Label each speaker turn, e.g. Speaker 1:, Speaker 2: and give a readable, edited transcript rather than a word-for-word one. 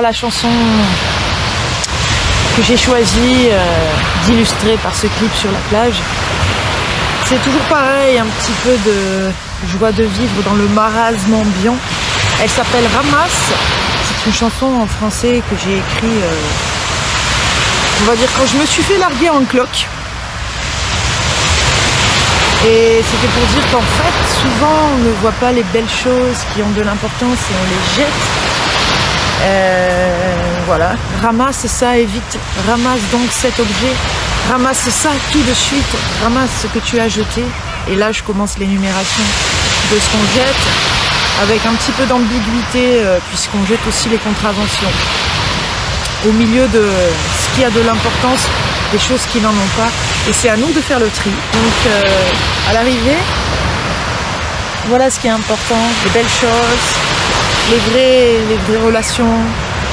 Speaker 1: La chanson que j'ai choisi d'illustrer par ce clip sur la plage, c'est toujours pareil, un petit peu de joie de vivre dans le marasme ambiant. Elle s'appelle Ramasse, c'est une chanson en français que j'ai écrite, on va dire, quand je me suis fait larguer en cloque. Et c'était pour dire qu'en fait, souvent on ne voit pas les belles choses qui ont de l'importance et on les jette. Voilà, ramasse ça et vite, ramasse donc cet objet, ramasse ça tout de suite, ramasse ce que tu as jeté. Et là je commence l'énumération de ce qu'on jette, avec un petit peu d'ambiguïté, puisqu'on jette aussi les contraventions. Au milieu de ce qui a de l'importance, des choses qui n'en ont pas, et c'est à nous de faire le tri. Donc à l'arrivée, voilà ce qui est important, les belles choses, les vraies relations,